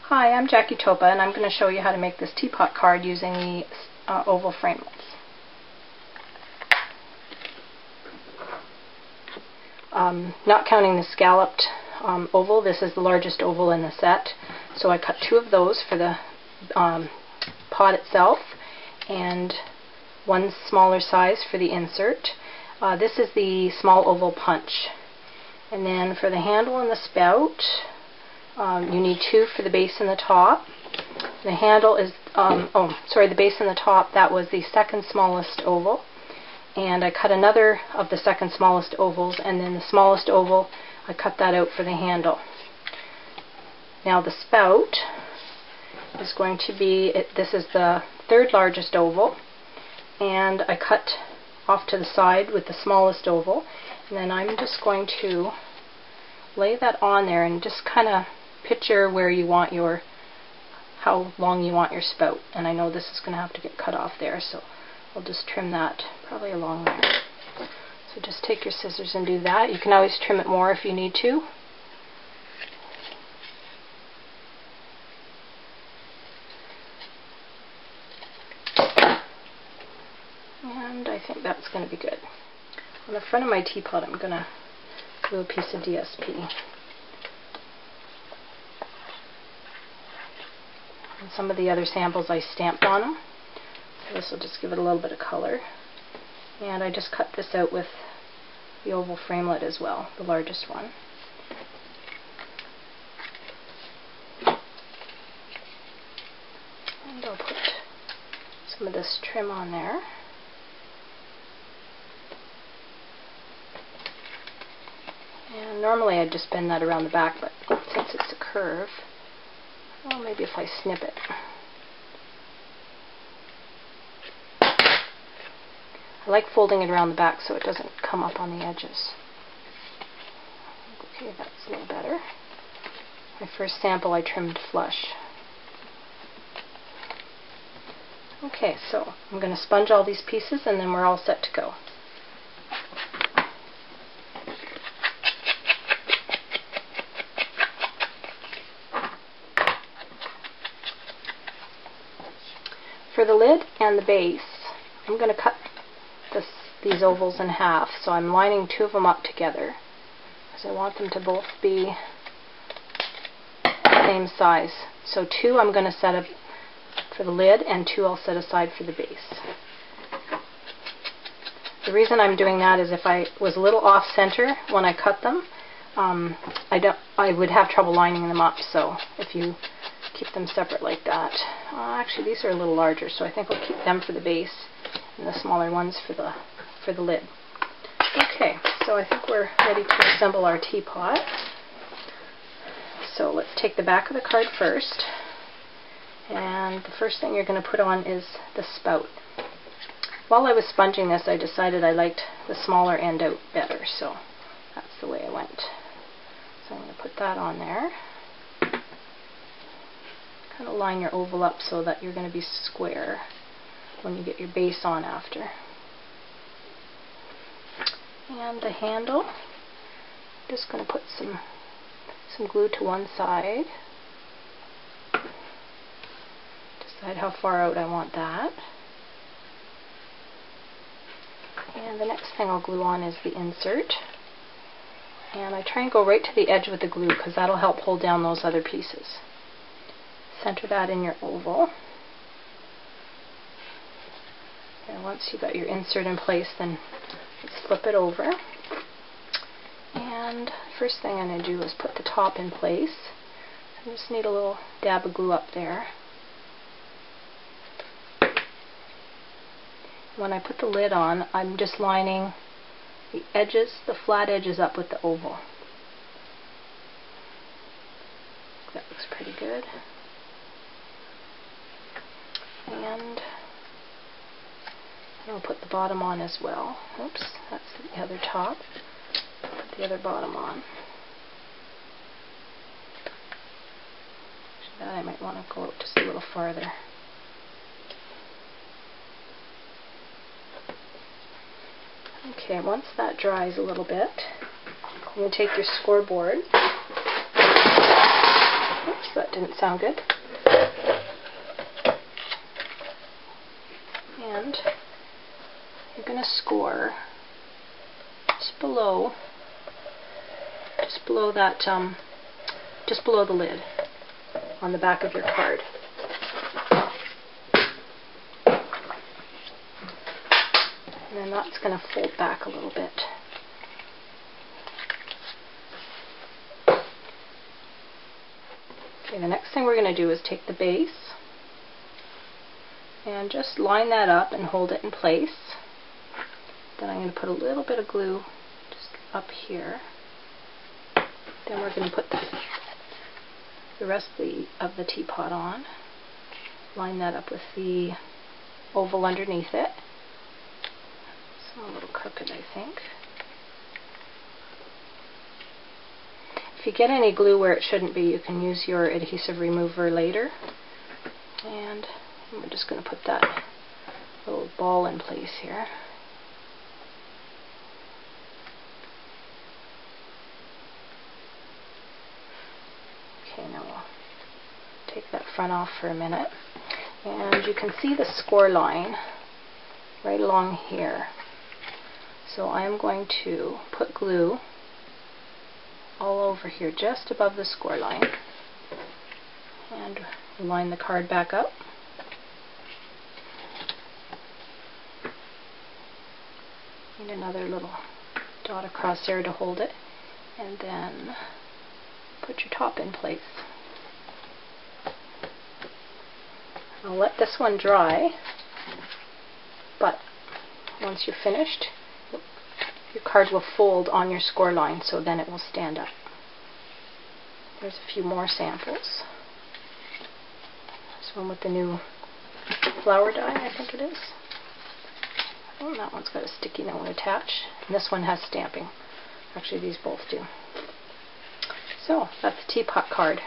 Hi, I'm Jackie Topa, and I'm going to show you how to make this teapot card using the oval framelits. Not counting the scalloped oval, this is the largest oval in the set, so I cut 2 of those for the pot itself and 1 smaller size for the insert. This is the small oval punch. And then for the handle and the spout, you need 2 for the base and the top. The handle is, the base and the top, that was the second smallest oval. And I cut another of the second smallest ovals, and then the smallest oval, I cut that out for the handle. Now the spout is going to be, this is the 3rd largest oval, and I cut off to the side with the smallest oval, and then I'm just going to lay that on there and just kind of picture where you want how long you want your spout. And I know this is going to have to get cut off there, so I'll just trim that probably along there. So just take your scissors and do that. You can always trim it more if you need to. And I think that's going to be good. On the front of my teapot, I'm going to glue a piece of DSP. And some of the other samples I stamped on them. So this will just give it a little bit of color. And I just cut this out with the oval framelit as well, the largest one. And I'll put some of this trim on there. And normally I'd just bend that around the back, but since it's a curve, well, maybe if I snip it. I like folding it around the back so it doesn't come up on the edges. Okay, that's a little better. My first sample I trimmed flush. Okay, so I'm going to sponge all these pieces and then we're all set to go. For the lid and the base, I'm going to cut these ovals in half, so I'm lining 2 of them up together because I want them to both be the same size. So 2 I'm going to set up for the lid and 2 I'll set aside for the base. The reason I'm doing that is if I was a little off center when I cut them, I would have trouble lining them up, so if you keep them separate like that. Actually, these are a little larger, so I think I'll keep them for the base and the smaller ones for the lid. Okay, so I think we're ready to assemble our teapot. So let's take the back of the card first, and the first thing you're going to put on is the spout. While I was sponging this, I decided I liked the smaller end out better, so that's the way I went. So I'm going to put that on there. Kind of line your oval up so that you're going to be square when you get your base on after. And the handle, I'm just going to put some glue to one side. Decide how far out I want that. And the next thing I'll glue on is the insert. And I try and go right to the edge with the glue because that'll help hold down those other pieces. Center that in your oval. And once you've got your insert in place, then let's flip it over. And first thing I'm going to do is put the top in place. I just need a little dab of glue up there. When I put the lid on, I'm just lining the edges, the flat edges up with the oval. That looks pretty good. And I'll put the bottom on as well. Oops, that's the other top. Put the other bottom on. That I might want to go out just a little farther. Okay, once that dries a little bit, you're going to take your scoreboard Oops, that didn't sound good. And you're going to score just below that, just below the lid on the back of your card. And then that's going to fold back a little bit. Okay, the next thing we're going to do is take the base and just line that up and hold it in place. Then I'm going to put a little bit of glue just up here. Then we're going to put the rest of the teapot on. Line that up with the oval underneath it. It's a little crooked, I think. If you get any glue where it shouldn't be, you can use your adhesive remover later. And we're just going to put that little ball in place here. Okay, now we'll take that front off for a minute. And you can see the score line right along here. So I'm going to put glue all over here, just above the score line. And line the card back up. Need another little dot across there to hold it. And then put your top in place. I'll let this one dry, but once you're finished, your card will fold on your score line, so then it will stand up. There's a few more samples. This one with the new flower die, I think it is. Oh, that one's got a sticky note attached, and this one has stamping. Actually, these both do. So, that's the teapot card.